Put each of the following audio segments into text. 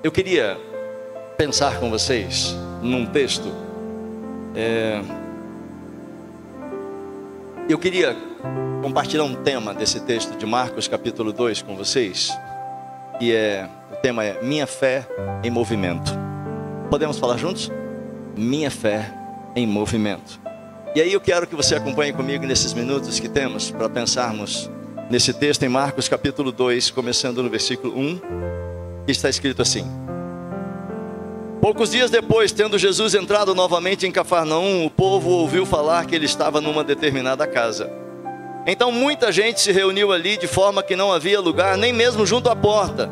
Eu queria pensar com vocês num texto. Eu queria compartilhar um tema desse texto de Marcos capítulo 2 com vocês. O tema é Minha Fé em Movimento. Podemos falar juntos? Minha fé em movimento. E aí eu quero que você acompanhe comigo nesses minutos que temos para pensarmos nesse texto em Marcos capítulo 2, começando no versículo 1, que está escrito assim: Poucos dias depois, tendo Jesus entrado novamente em Cafarnaum, o povo ouviu falar que ele estava numa determinada casa. Então muita gente se reuniu ali, de forma que não havia lugar nem mesmo junto à porta.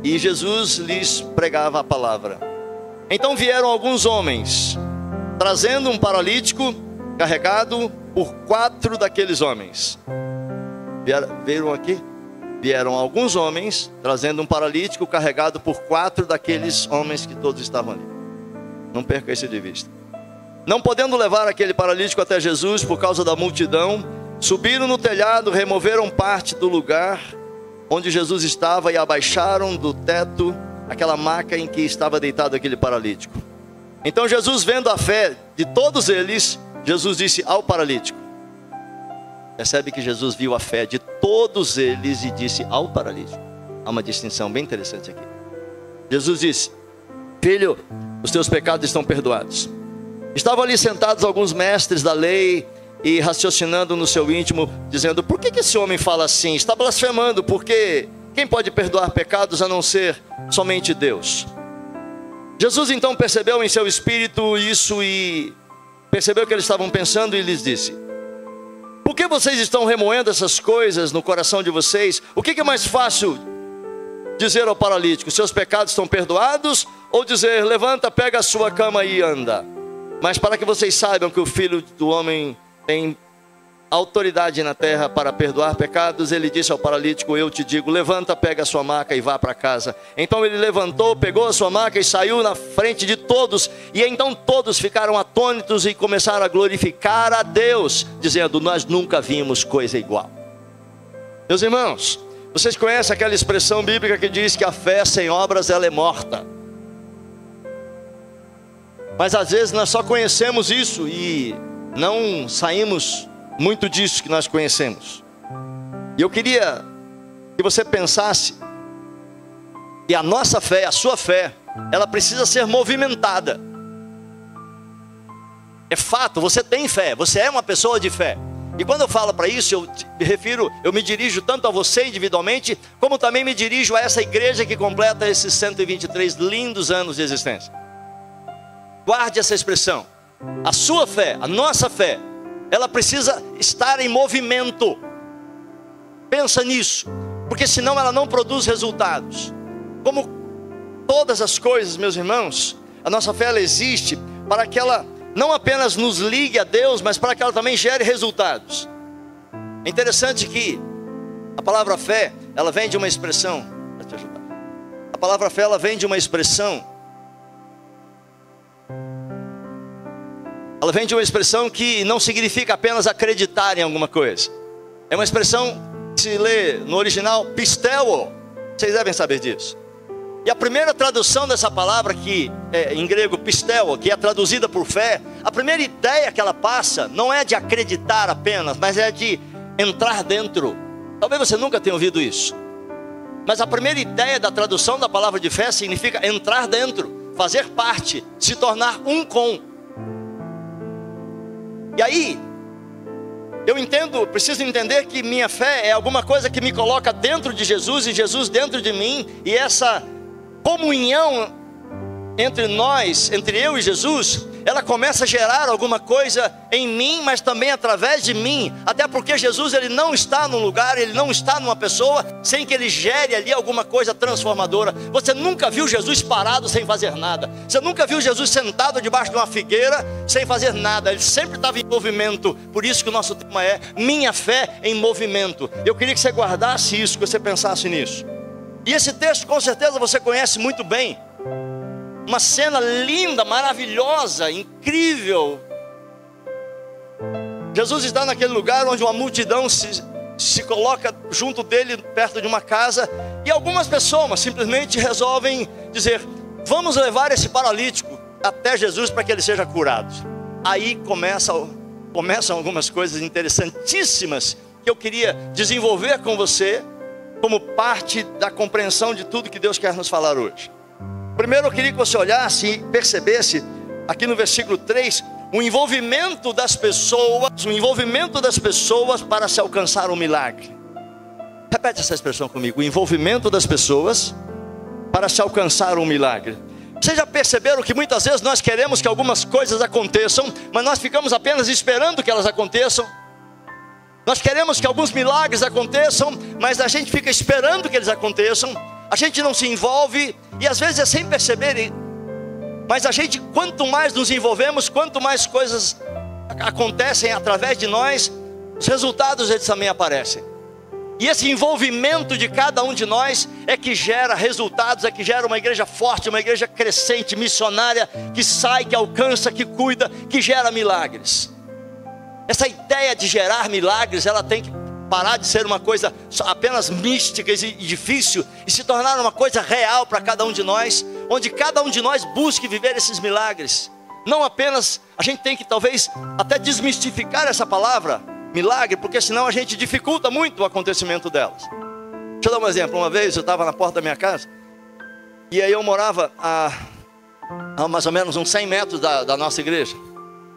E Jesus lhes pregava a palavra. Então vieram alguns homens, trazendo um paralítico carregado por 4 daqueles homens. Viram aqui? Vieram alguns homens, trazendo um paralítico carregado por 4 daqueles homens que todos estavam ali. Não perca isso de vista. Não podendo levar aquele paralítico até Jesus por causa da multidão, subiram no telhado, removeram parte do lugar onde Jesus estava e abaixaram do teto aquela maca em que estava deitado aquele paralítico. Então Jesus, vendo a fé de todos eles, Jesus disse ao paralítico. Percebe que Jesus viu a fé de todos eles e disse ao paralítico. Há uma distinção bem interessante aqui. Jesus disse: Filho, os teus pecados estão perdoados. Estavam ali sentados alguns mestres da lei e raciocinando no seu íntimo, dizendo: Por que esse homem fala assim? Está blasfemando, porque quem pode perdoar pecados a não ser somente Deus? Jesus então percebeu em seu espírito isso e percebeu que eles estavam pensando e lhes disse: Por que vocês estão remoendo essas coisas no coração de vocês? O que é mais fácil dizer ao paralítico: seus pecados estão perdoados? Ou dizer: levanta, pega a sua cama e anda? Mas para que vocês saibam que o Filho do Homem tem autoridade na terra para perdoar pecados, ele disse ao paralítico: eu te digo, levanta, pega a sua maca e vá para casa. Então ele levantou, pegou a sua maca e saiu na frente de todos. E então todos ficaram atônitos e começaram a glorificar a Deus, dizendo: nós nunca vimos coisa igual. Meus irmãos, vocês conhecem aquela expressão bíblica que diz que a fé sem obras ela é morta. Mas às vezes nós só conhecemos isso e não saímos muito disso que nós conhecemos. E eu queria que você pensasse que a nossa fé, a sua fé, ela precisa ser movimentada. É fato, você tem fé, você é uma pessoa de fé. E quando eu falo para isso, eu me dirijo tanto a você individualmente, como também me dirijo a essa igreja que completa esses 123 lindos anos de existência. Guarde essa expressão. A sua fé, a nossa fé, ela precisa estar em movimento. Pensa nisso, porque senão ela não produz resultados. Como todas as coisas, meus irmãos, a nossa fé ela existe para que ela não apenas nos ligue a Deus, mas para que ela também gere resultados. É interessante que a palavra fé, ela vem de uma expressão, para te ajudar. A palavra fé, ela vem de uma expressão. Ela vem de uma expressão que não significa apenas acreditar em alguma coisa. É uma expressão que se lê no original pisteuo. Vocês devem saber disso. E a primeira tradução dessa palavra, que é em grego pisteuo, que é traduzida por fé, a primeira ideia que ela passa não é de acreditar apenas, mas é de entrar dentro. Talvez você nunca tenha ouvido isso. Mas a primeira ideia da tradução da palavra de fé significa entrar dentro, fazer parte, se tornar um com. E aí, preciso entender que minha fé é alguma coisa que me coloca dentro de Jesus e Jesus dentro de mim. E essa comunhão entre nós, entre eu e Jesus, ela começa a gerar alguma coisa em mim, mas também através de mim. Até porque Jesus, ele não está num lugar, ele não está numa pessoa sem que ele gere ali alguma coisa transformadora. Você nunca viu Jesus parado sem fazer nada. Você nunca viu Jesus sentado debaixo de uma figueira sem fazer nada. Ele sempre estava em movimento. Por isso que o nosso tema é Minha Fé em Movimento. Eu queria que você guardasse isso, que você pensasse nisso. E esse texto com certeza você conhece muito bem. Uma cena linda, maravilhosa, incrível. Jesus está naquele lugar onde uma multidão se coloca junto dele, perto de uma casa. E algumas pessoas simplesmente resolvem dizer: vamos levar esse paralítico até Jesus para que ele seja curado. Aí começam algumas coisas interessantíssimas que eu queria desenvolver com você, como parte da compreensão de tudo que Deus quer nos falar hoje. Primeiro eu queria que você olhasse e percebesse, aqui no versículo 3, o envolvimento das pessoas para se alcançar um milagre. Repete essa expressão comigo: o envolvimento das pessoas para se alcançar um milagre. Vocês já perceberam que muitas vezes nós queremos que algumas coisas aconteçam, mas nós ficamos apenas esperando que elas aconteçam? Nós queremos que alguns milagres aconteçam, mas a gente fica esperando que eles aconteçam. A gente não se envolve, e às vezes é sem perceber. Mas a gente, quanto mais nos envolvemos, quanto mais coisas acontecem através de nós, os resultados eles também aparecem. E esse envolvimento de cada um de nós é que gera resultados, é que gera uma igreja forte, uma igreja crescente, missionária, que sai, que alcança, que cuida, que gera milagres. Essa ideia de gerar milagres, ela tem que parar de ser uma coisa apenas mística e difícil, e se tornar uma coisa real para cada um de nós, onde cada um de nós busque viver esses milagres. Não apenas, a gente tem que talvez até desmistificar essa palavra milagre, porque senão a gente dificulta muito o acontecimento delas. Deixa eu dar um exemplo. Uma vez eu estava na porta da minha casa, e aí eu morava a mais ou menos uns 100 metros da nossa igreja.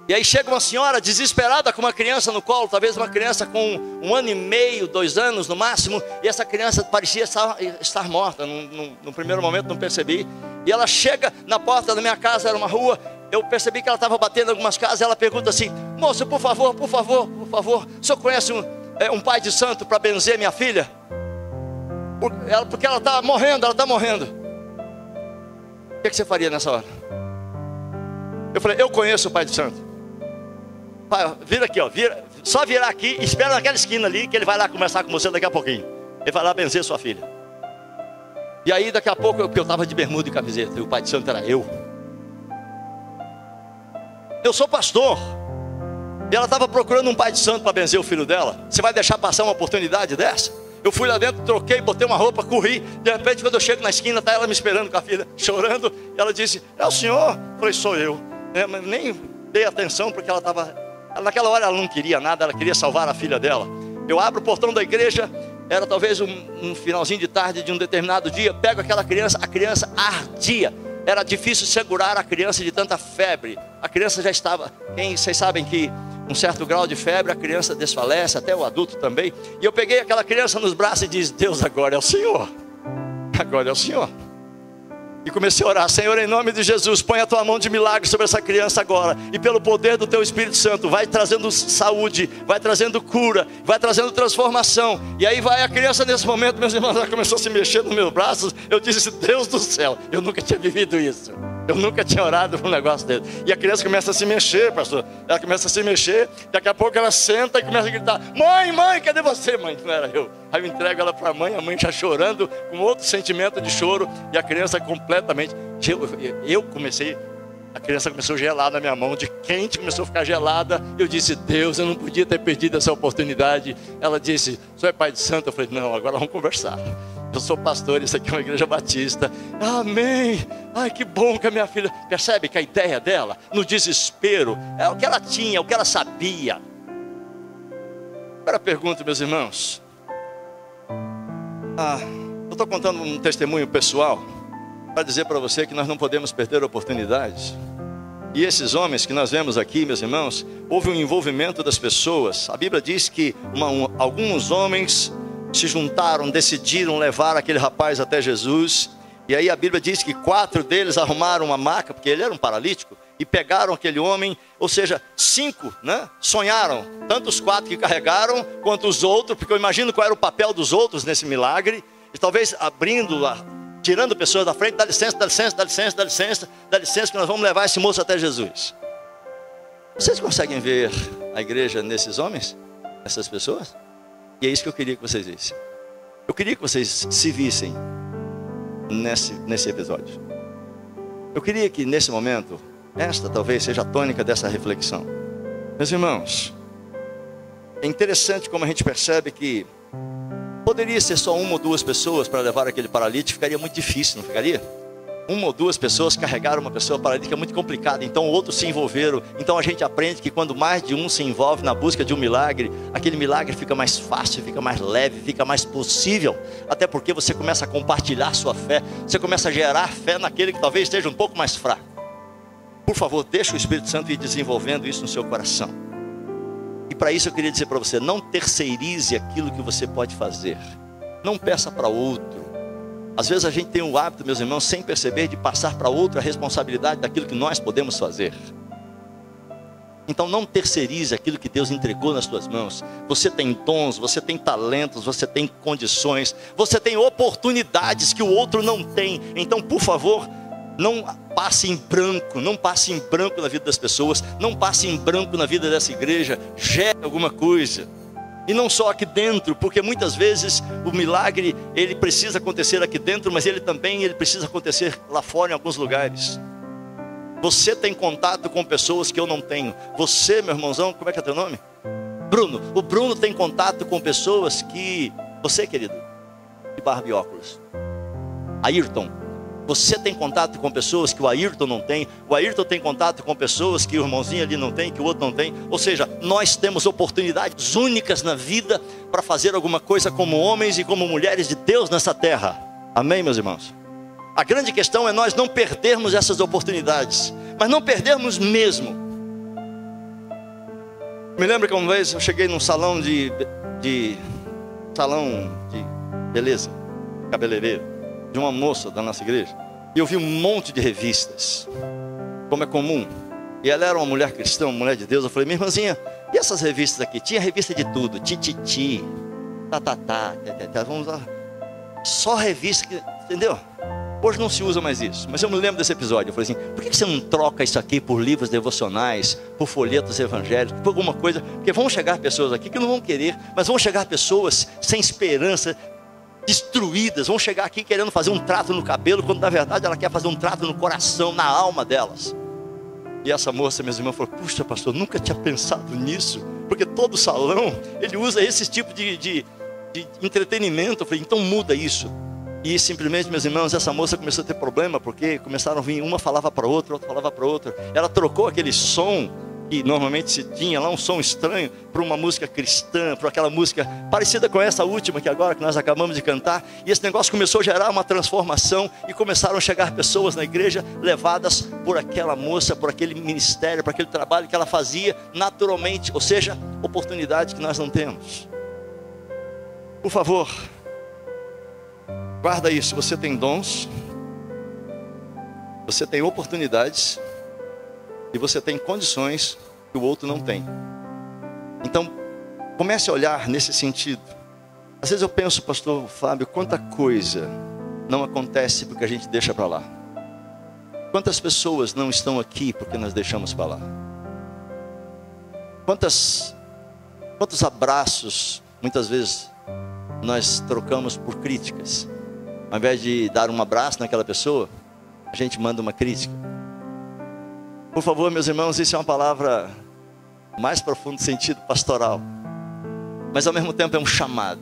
E aí chega uma senhora desesperada com uma criança no colo, talvez uma criança com 1 ano e meio, 2 anos no máximo, e essa criança parecia estar morta. No primeiro momento não percebi. E ela chega na porta da minha casa, era uma rua, eu percebi que ela estava batendo em algumas casas. Ela pergunta assim: moça, por favor, o senhor conhece um pai de santo para benzer minha filha? Porque ela está morrendo, O que você faria nessa hora? Eu falei: eu conheço o pai de santo. Pai, vira aqui, ó, só virar aqui, espera naquela esquina ali, que ele vai lá conversar com você daqui a pouquinho. Ele vai lá benzer sua filha. E aí daqui a pouco, eu estava de bermuda e camiseta, e o pai de santo era eu. Eu sou pastor, e ela estava procurando um pai de santo para benzer o filho dela. Você vai deixar passar uma oportunidade dessa? Eu fui lá dentro, troquei, botei uma roupa, corri. De repente, quando eu chego na esquina, está ela me esperando com a filha, chorando. E ela disse: é o senhor? Eu falei: sou eu. Mas nem dei atenção, porque ela estava... Naquela hora ela não queria nada, ela queria salvar a filha dela. Eu abro o portão da igreja, era talvez um finalzinho de tarde de um determinado dia. Pego aquela criança, a criança ardia. Era difícil segurar a criança de tanta febre. A criança já estava... Vocês sabem que um certo grau de febre, a criança desfalece, até o adulto também. E eu peguei aquela criança nos braços e disse: Deus, agora é o Senhor. Agora é o Senhor. E comecei a orar: Senhor, em nome de Jesus, põe a tua mão de milagre sobre essa criança agora. E pelo poder do teu Espírito Santo, vai trazendo saúde, vai trazendo cura, vai trazendo transformação. E aí vai a criança, nesse momento, meus irmãos, ela começou a se mexer nos meus braços. Eu disse: Deus do céu, eu nunca tinha vivido isso. Eu nunca tinha orado por um negócio dele. E a criança começa a se mexer, pastor. Ela começa a se mexer. Daqui a pouco ela senta e começa a gritar: mãe, cadê você, mãe? Não era eu. Aí eu entrego ela para a mãe já chorando, com outro sentimento de choro. E a criança completamente... A criança começou a gelar na minha mão, de quente, começou a ficar gelada. Eu disse: Deus, eu não podia ter perdido essa oportunidade. Ela disse: o senhor é pai de santo? Eu falei: não, agora vamos conversar. Eu sou pastor, isso aqui é uma igreja batista. Amém. Ai, que bom que a minha filha... Percebe que a ideia dela, no desespero, é o que ela tinha, o que ela sabia. Agora pergunto, meus irmãos. Eu estou contando um testemunho pessoal para dizer para você que nós não podemos perder oportunidades. E esses homens que nós vemos aqui, meus irmãos, houve um envolvimento das pessoas. A Bíblia diz que alguns homens se juntaram, decidiram levar aquele rapaz até Jesus. E aí a Bíblia diz que 4 deles arrumaram uma maca, porque ele era um paralítico, e pegaram aquele homem. Ou seja, 5, sonharam, tanto os 4 que carregaram, quanto os outros, porque eu imagino qual era o papel dos outros nesse milagre. E talvez tirando pessoas da frente: dá licença, que nós vamos levar esse moço até Jesus. Vocês conseguem ver a igreja nesses homens? Nessas pessoas? E é isso que eu queria que vocês vissem. Eu queria que vocês se vissem nesse episódio. Eu queria que nesse momento, esta talvez seja a tônica dessa reflexão. Meus irmãos, é interessante como a gente percebe que Poderia ser só uma ou duas pessoas para levar aquele paralítico, ficaria muito difícil, não ficaria? Uma ou duas pessoas carregaram uma pessoa paralítica é muito complicado, então outros se envolveram. Então a gente aprende que quando mais de um se envolve na busca de um milagre, aquele milagre fica mais fácil, fica mais leve, fica mais possível. Até porque você começa a compartilhar sua fé, você começa a gerar fé naquele que talvez esteja um pouco mais fraco. Por favor, deixa o Espírito Santo ir desenvolvendo isso no seu coração. E para isso eu queria dizer para você, não terceirize aquilo que você pode fazer. Não peça para outro. Às vezes a gente tem o hábito, meus irmãos, sem perceber, de passar para outro a responsabilidade daquilo que nós podemos fazer. Então não terceirize aquilo que Deus entregou nas suas mãos. Você tem dons, você tem talentos, você tem condições, você tem oportunidades que o outro não tem. Então, por favor, não passe em branco, não passe em branco na vida das pessoas, não passe em branco na vida dessa igreja, gere alguma coisa. E não só aqui dentro, porque muitas vezes o milagre, ele precisa acontecer aqui dentro, mas ele precisa acontecer lá fora em alguns lugares. Você tem contato com pessoas que eu não tenho. Você, meu irmãozão, como é que é teu nome? Bruno. O Bruno tem contato com pessoas que... Você, querido, de barba e óculos. Ayrton. Você tem contato com pessoas que o Ayrton não tem. O Ayrton tem contato com pessoas que o irmãozinho ali não tem, que o outro não tem. Ou seja, nós temos oportunidades únicas na vida para fazer alguma coisa como homens e como mulheres de Deus nessa terra. Amém, meus irmãos? A grande questão é nós não perdermos essas oportunidades, mas não perdermos mesmo. Me lembro que uma vez eu cheguei num salão de beleza, cabeleireiro, de uma moça da nossa igreja, e eu vi um monte de revistas, como é comum, e ela era uma mulher cristã, uma mulher de Deus. Eu falei, minha irmãzinha, e essas revistas aqui? Tinha revista de tudo, tititi, vamos lá, só revista, entendeu? Hoje não se usa mais isso, mas eu me lembro desse episódio. Eu falei assim, por que você não troca isso aqui por livros devocionais, por folhetos evangélicos, por alguma coisa? Porque vão chegar pessoas aqui que não vão querer, mas vão chegar pessoas sem esperança, destruídas, vão chegar aqui querendo fazer um trato no cabelo, quando na verdade ela quer fazer um trato no coração, na alma delas. E essa moça, meus irmãos, falou, puxa pastor, nunca tinha pensado nisso, porque todo salão, ele usa esse tipo de entretenimento. Eu falei, então muda isso. E simplesmente, meus irmãos, essa moça começou a ter problema, porque começaram a vir, uma falava para outra, outra falava para outra. Ela trocou aquele som que normalmente se tinha lá, um som estranho, para uma música cristã, para aquela música parecida com essa última que agora que nós acabamos de cantar. E esse negócio começou a gerar uma transformação, e começaram a chegar pessoas na igreja levadas por aquela moça, por aquele ministério, por aquele trabalho que ela fazia naturalmente. Ou seja, oportunidade que nós não temos. Por favor, guarda isso. Você tem dons, você tem oportunidades, e você tem condições que o outro não tem. Então, comece a olhar nesse sentido. Às vezes eu penso, pastor Fábio, quanta coisa não acontece porque a gente deixa para lá. Quantas pessoas não estão aqui porque nós deixamos para lá. Quantos abraços, muitas vezes, nós trocamos por críticas. Ao invés de dar um abraço naquela pessoa, a gente manda uma crítica. Por favor, meus irmãos, isso é uma palavra mais profundo sentido pastoral, mas ao mesmo tempo é um chamado.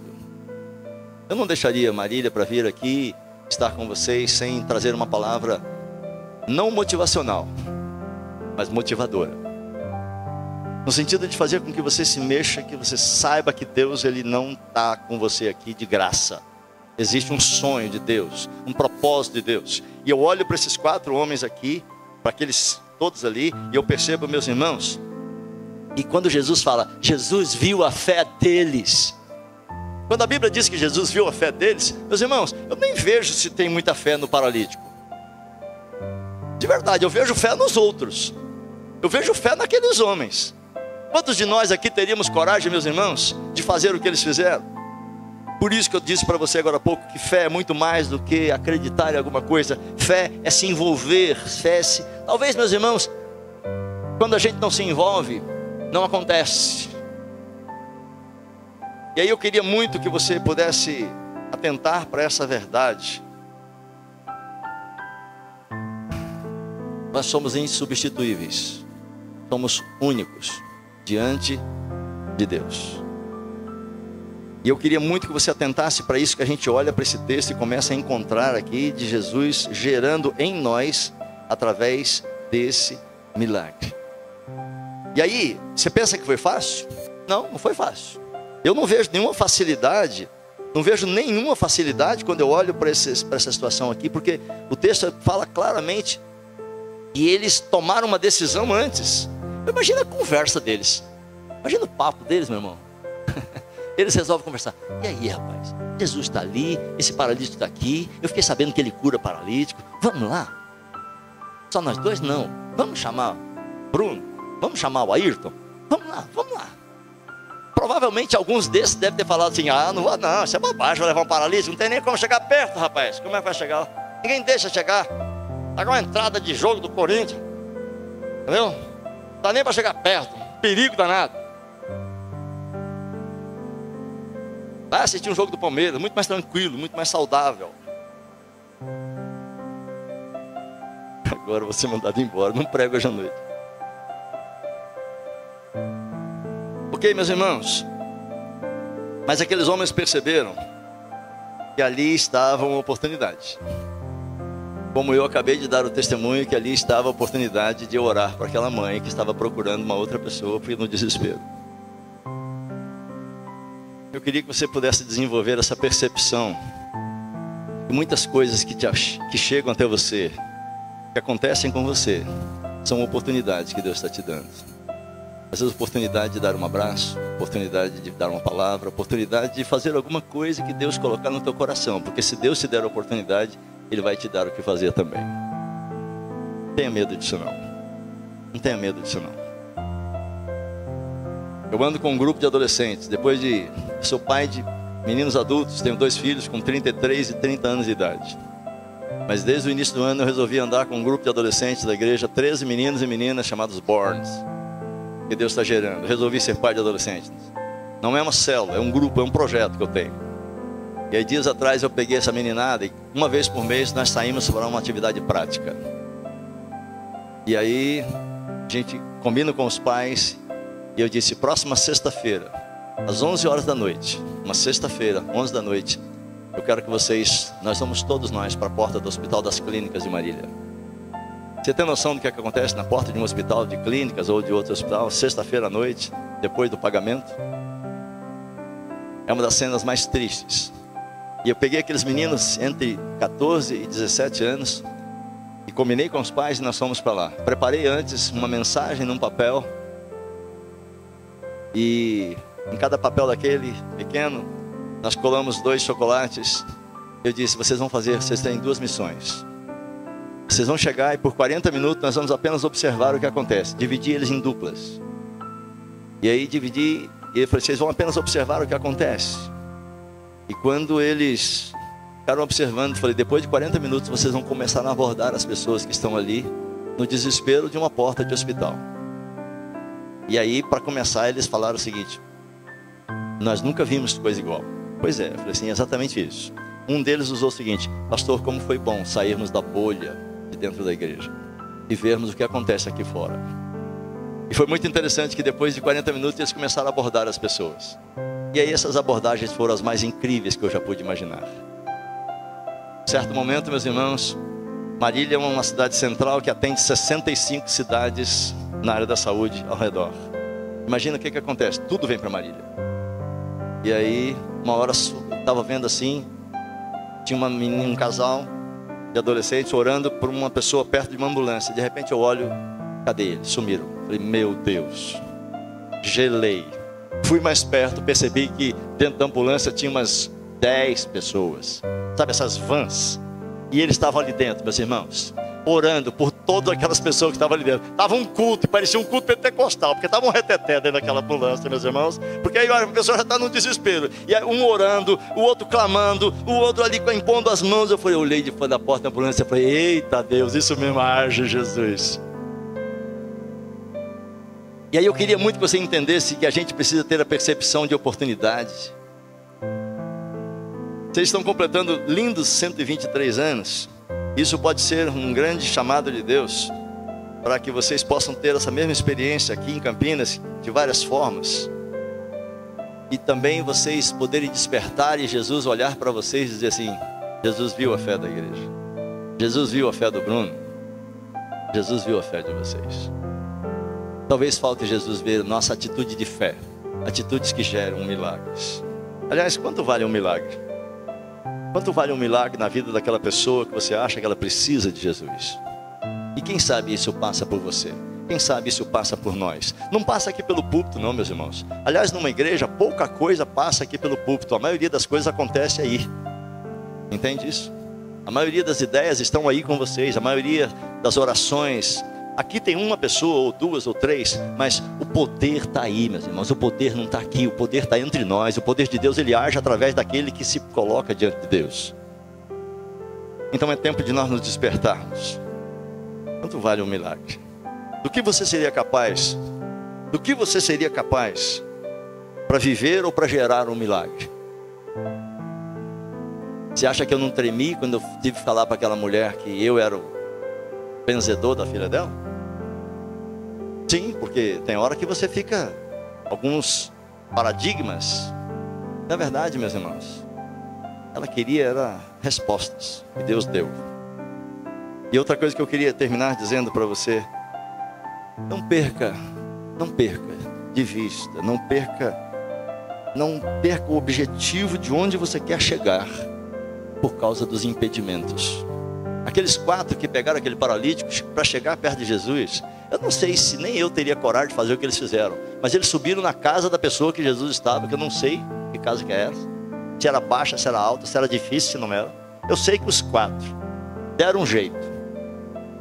Eu não deixaria Marília para vir aqui estar com vocês sem trazer uma palavra não motivacional, mas motivadora, no sentido de fazer com que você se mexa, que você saiba que Deus, ele não está com você aqui de graça. Existe um sonho de Deus, um propósito de Deus. E eu olho para esses 4 homens aqui, para aqueles todos ali, e eu percebo, meus irmãos, e quando Jesus fala, Jesus viu a fé deles. Quando a Bíblia diz que Jesus viu a fé deles, meus irmãos, eu nem vejo se tem muita fé no paralítico. De verdade, eu vejo fé nos outros. Eu vejo fé naqueles homens. Quantos de nós aqui teríamos coragem, meus irmãos, de fazer o que eles fizeram? Por isso que eu disse para você agora há pouco que fé é muito mais do que acreditar em alguma coisa. Fé é se envolver. Talvez, meus irmãos, quando a gente não se envolve, não acontece. E aí eu queria muito que você pudesse atentar para essa verdade. Nós somos insubstituíveis. Somos únicos diante de Deus. E eu queria muito que você atentasse para isso, que a gente olha para esse texto e começa a encontrar aqui de Jesus gerando em nós através desse milagre. E aí, você pensa que foi fácil? Não, não foi fácil. Eu não vejo nenhuma facilidade, quando eu olho para essa situação aqui, porque o texto fala claramente que eles tomaram uma decisão antes. Imagina a conversa deles, imagina o papo deles, meu irmão. Eles resolvem conversar. E aí, rapaz, Jesus está ali, esse paralítico está aqui, eu fiquei sabendo que ele cura paralítico, vamos lá? Só nós dois? Não, vamos chamar Bruno, vamos chamar o Ayrton, vamos lá. Provavelmente alguns desses devem ter falado assim: não vou não, isso é bobagem, vou levar um paralítico, não tem nem como chegar perto, rapaz, como é que vai chegar? Ninguém deixa chegar, tá com uma entrada de jogo do Corinthians, entendeu? Não dá nem para chegar perto, perigo danado. Vai assistir um jogo do Palmeiras, muito mais tranquilo, muito mais saudável. Agora você mandado embora, não prego hoje à noite. Ok, meus irmãos? Mas aqueles homens perceberam que ali estava uma oportunidade. Como eu acabei de dar o testemunho, que ali estava a oportunidade de orar para aquela mãe que estava procurando uma outra pessoa no desespero. Eu queria que você pudesse desenvolver essa percepção que muitas coisas que chegam até você, que acontecem com você, são oportunidades que Deus está te dando. Às vezes, oportunidade de dar um abraço, oportunidade de dar uma palavra, oportunidade de fazer alguma coisa que Deus colocar no teu coração. Porque se Deus te der a oportunidade, Ele vai te dar o que fazer também. Não tenha medo disso não. Não tenha medo disso não. Eu ando com um grupo de adolescentes. Sou pai de meninos adultos, tenho 2 filhos com 33 e 30 anos de idade. Mas desde o início do ano eu resolvi andar com um grupo de adolescentes da igreja, 13 meninos e meninas chamados Borns, que Deus está gerando. Eu resolvi ser pai de adolescentes. Não é uma célula, é um grupo, é um projeto que eu tenho. E aí dias atrás eu peguei essa meninada e uma vez por mês nós saímos para uma atividade prática. E aí a gente combina com os pais e eu disse: próxima sexta-feira, às 11 horas da noite, uma sexta-feira, 11 da noite, eu quero que nós vamos todos nós para a porta do Hospital das Clínicas de Marília. Você tem noção do que acontece na porta de um hospital de clínicas ou de outro hospital, sexta-feira à noite, depois do pagamento? É uma das cenas mais tristes. E eu peguei aqueles meninos entre 14 e 17 anos e combinei com os pais e nós fomos para lá. Preparei antes uma mensagem num papel e em cada papel daquele pequeno nós colamos 2 chocolates. Eu disse: vocês têm 2 missões. Vocês vão chegar e por 40 minutos nós vamos apenas observar o que acontece. Dividi eles em duplas. E aí dividi, e eu falei: vocês vão apenas observar o que acontece. E quando eles ficaram observando, eu falei: depois de 40 minutos vocês vão começar a abordar as pessoas que estão ali no desespero de uma porta de hospital. E aí, para começar, eles falaram o seguinte: nós nunca vimos coisa igual. Pois é, eu falei assim: exatamente isso. Um deles usou o seguinte: pastor, como foi bom sairmos da bolha de dentro da igreja e vermos o que acontece aqui fora. E foi muito interessante que depois de 40 minutos eles começaram a abordar as pessoas. E aí essas abordagens foram as mais incríveis que eu já pude imaginar. Em certo momento, meus irmãos, Marília é uma cidade central que atende 65 cidades na área da saúde ao redor. Imagina o que acontece, tudo vem para Marília. E aí, uma hora eu estava vendo assim, tinha um casal de adolescentes orando por uma pessoa perto de uma ambulância. De repente eu olho, cadê eles? Sumiram. Falei: meu Deus, gelei. Fui mais perto, percebi que dentro da ambulância tinha umas 10 pessoas. Sabe essas vans? E eles estavam ali dentro, meus irmãos, orando por todas aquelas pessoas que estavam ali dentro. Estava um culto, parecia um culto pentecostal, porque estava um reteté dentro daquela ambulância, meus irmãos. Porque aí a pessoa já está no desespero. E aí um orando, o outro clamando, o outro ali impondo as mãos. Eu olhei de fora da porta da ambulância e falei: eita Deus, isso mesmo, age Jesus. E aí eu queria muito que você entendesse que a gente precisa ter a percepção de oportunidade. Vocês estão completando lindos 123 anos. Isso pode ser um grande chamado de Deus para que vocês possam ter essa mesma experiência aqui em Campinas, de várias formas. E também vocês poderem despertar e Jesus olhar para vocês e dizer assim: Jesus viu a fé da igreja, Jesus viu a fé do Bruno, Jesus viu a fé de vocês. Talvez falte Jesus ver nossa atitude de fé, atitudes que geram milagres. Aliás, quanto vale um milagre? Quanto vale um milagre na vida daquela pessoa que você acha que ela precisa de Jesus? E quem sabe isso passa por você? Quem sabe isso passa por nós? Não passa aqui pelo púlpito não, meus irmãos. Aliás, numa igreja, pouca coisa passa aqui pelo púlpito. A maioria das coisas acontece aí. Entende isso? A maioria das ideias estão aí com vocês. A maioria das orações. Aqui tem uma pessoa, ou duas, ou três. Mas o poder está aí, meus irmãos. O poder não está aqui. O poder está entre nós. O poder de Deus, ele age através daquele que se coloca diante de Deus. Então é tempo de nós nos despertarmos. Quanto vale um milagre? Do que você seria capaz? Do que você seria capaz para viver ou para gerar um milagre? Você acha que eu não tremi quando eu tive que falar para aquela mulher que eu era o benzedor da filha dela? Sim, porque tem hora que você fica alguns paradigmas. Na verdade, meus irmãos, ela queria era respostas que Deus deu. E outra coisa que eu queria terminar dizendo para você: não perca de vista, não perca o objetivo de onde você quer chegar por causa dos impedimentos. Aqueles 4 que pegaram aquele paralítico para chegar perto de Jesus, eu não sei se nem eu teria coragem de fazer o que eles fizeram, mas eles subiram na casa da pessoa que Jesus estava, que eu não sei que casa que é essa, se era baixa, se era alta, se era difícil, se não era. Eu sei que os 4 deram um jeito,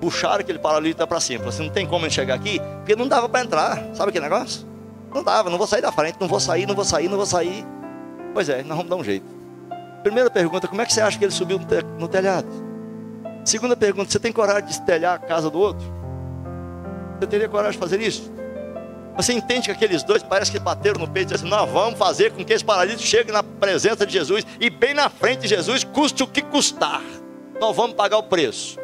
puxaram aquele paralítico para cima. Falaram assim: não tem como ele chegar aqui, porque não dava para entrar. Sabe aquele negócio? Não dava, não vou sair da frente, não vou sair. Pois é, nós vamos dar um jeito. Primeira pergunta: como é que você acha que ele subiu no telhado? Segunda pergunta: você tem coragem de telhar a casa do outro? Você teria coragem de fazer isso? Você entende que aqueles dois parece que bateram no peito e disseram assim: nós vamos fazer com que esse paralítico chegue na presença de Jesus, e bem na frente de Jesus, custe o que custar, nós vamos pagar o preço.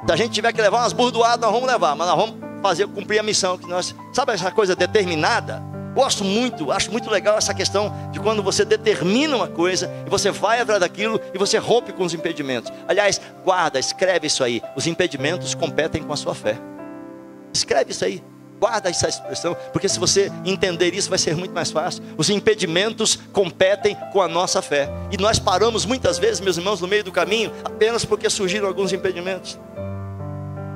Se a gente tiver que levar umas burdoadas, nós vamos levar, mas nós vamos cumprir a missão que nós... Sabe essa coisa determinada? Acho muito legal essa questão de quando você determina uma coisa e você vai atrás daquilo e você rompe com os impedimentos. Aliás, escreve isso aí: os impedimentos competem com a sua fé. Escreve isso aí, guarda essa expressão, porque se você entender isso vai ser muito mais fácil. Os impedimentos competem com a nossa fé, e nós paramos muitas vezes, meus irmãos, no meio do caminho, apenas porque surgiram alguns impedimentos.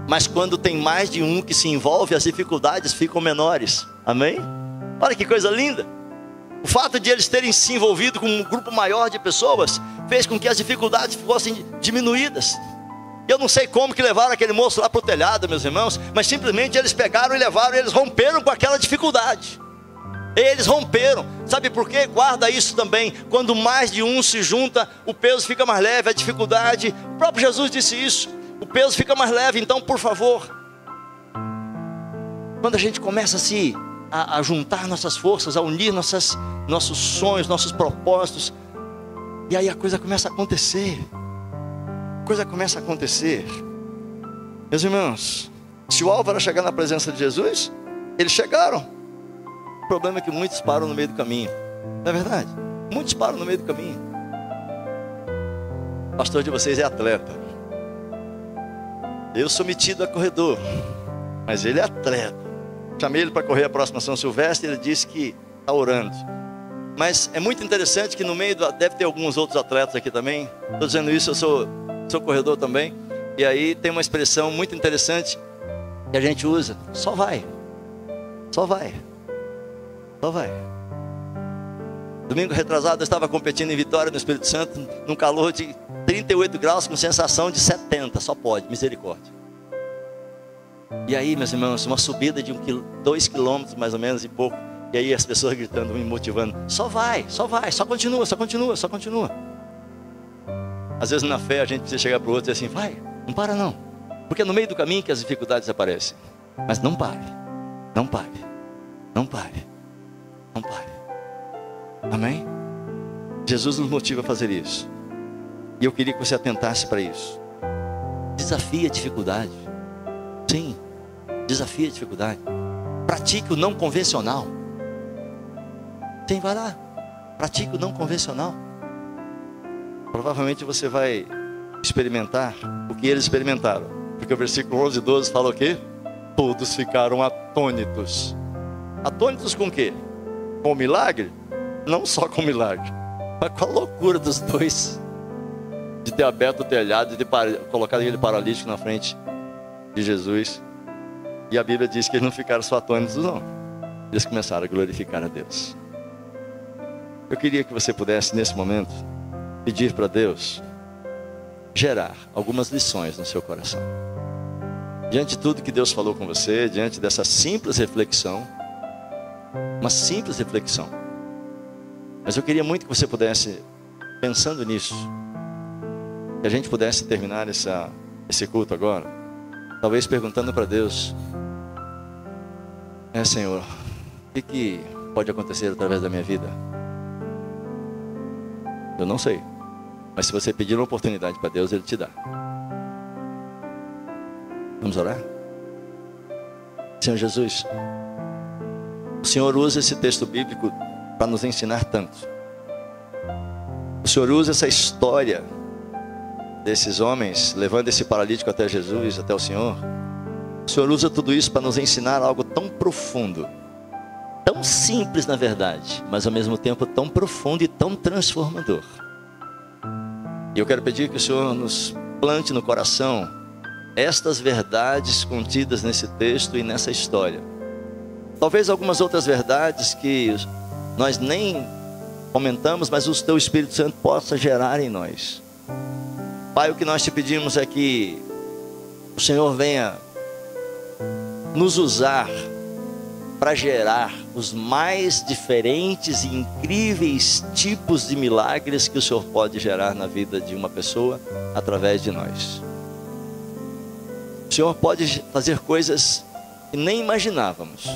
Mas quando tem mais de um que se envolve, as dificuldades ficam menores. Amém? Olha que coisa linda. O fato de eles terem se envolvido com um grupo maior de pessoas fez com que as dificuldades fossem diminuídas. Eu não sei como que levaram aquele moço lá para o telhado, meus irmãos, mas simplesmente eles pegaram e levaram, e eles romperam com aquela dificuldade. Eles romperam. Sabe por quê? Guarda isso também. Quando mais de um se junta, o peso fica mais leve, a dificuldade. O próprio Jesus disse isso. O peso fica mais leve. Então, por favor, quando a gente começa a juntar nossas forças, a unir nossos sonhos, nossos propósitos, e aí a coisa começa a acontecer. Meus irmãos, se o alvo era chegar na presença de Jesus, eles chegaram. O problema é que muitos param no meio do caminho. Não é verdade? Muitos param no meio do caminho. O pastor de vocês é atleta. Eu sou metido a corredor, mas ele é atleta. Chamei ele para correr a próxima São Silvestre, ele disse que está orando. Mas é muito interessante que no meio deve ter alguns outros atletas aqui também. Estou dizendo isso, eu sou corredor também. E aí tem uma expressão muito interessante que a gente usa: só vai. Domingo retrasado eu estava competindo em Vitória, no Espírito Santo, num calor de 38 graus com sensação de 70, só pode, misericórdia. E aí, meus irmãos, uma subida de 2 quilômetros mais ou menos e pouco, e aí as pessoas gritando, me motivando: só vai, só continua. Às vezes na fé a gente precisa chegar para o outro e dizer assim: vai, não para não, porque é no meio do caminho que as dificuldades aparecem. Mas não pare. Amém? Jesus nos motiva a fazer isso. E eu queria que você atentasse para isso. Desafie a dificuldade. Sim, desafie a dificuldade. Pratique o não convencional. Sim, vai lá. Pratique o não convencional. Provavelmente você vai experimentar o que eles experimentaram. Porque o versículo 11 e 12 fala o quê? Todos ficaram atônitos. Atônitos com o quê? Com o milagre? Não só com o milagre, mas com a loucura dos dois. De ter aberto o telhado e de colocado aquele paralítico na frente de Jesus. E a Bíblia diz que eles não ficaram só atônitos, não. Eles começaram a glorificar a Deus. Eu queria que você pudesse, nesse momento, pedir para Deus gerar algumas lições no seu coração. Diante de tudo que Deus falou com você, diante dessa simples reflexão, uma simples reflexão. Mas eu queria muito que você pudesse, pensando nisso, que a gente pudesse terminar esse culto agora, talvez perguntando para Deus: Senhor, o que pode acontecer através da minha vida? Eu não sei, mas se você pedir uma oportunidade para Deus, Ele te dá. Vamos orar? Senhor Jesus, o Senhor usa esse texto bíblico para nos ensinar tanto. O Senhor usa essa história desses homens levando esse paralítico até Jesus, até o Senhor. O Senhor usa tudo isso para nos ensinar algo tão profundo, tão simples na verdade, mas ao mesmo tempo tão profundo e tão transformador. E eu quero pedir que o Senhor nos plante no coração estas verdades contidas nesse texto e nessa história. Talvez algumas outras verdades que nós nem comentamos, mas o Teu Espírito Santo possa gerar em nós. Pai, o que nós te pedimos é que o Senhor venha nos usar para gerar os mais diferentes e incríveis tipos de milagres que o Senhor pode gerar na vida de uma pessoa através de nós. O Senhor pode fazer coisas que nem imaginávamos.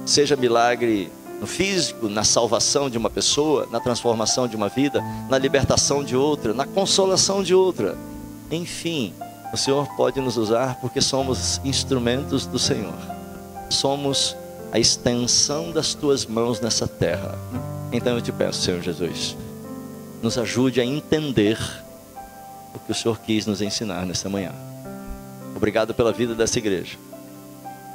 Seja milagre no físico, na salvação de uma pessoa, na transformação de uma vida, na libertação de outra, na consolação de outra. Enfim, o Senhor pode nos usar porque somos instrumentos do Senhor. Somos a extensão das Tuas mãos nessa terra. Então eu te peço, Senhor Jesus, nos ajude a entender o que o Senhor quis nos ensinar nesta manhã. Obrigado pela vida dessa igreja.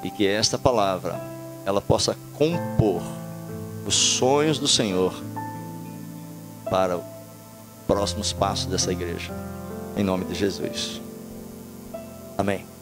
E que esta palavra, ela possa compor os sonhos do Senhor para os próximos passos dessa igreja. Em nome de Jesus. Amém.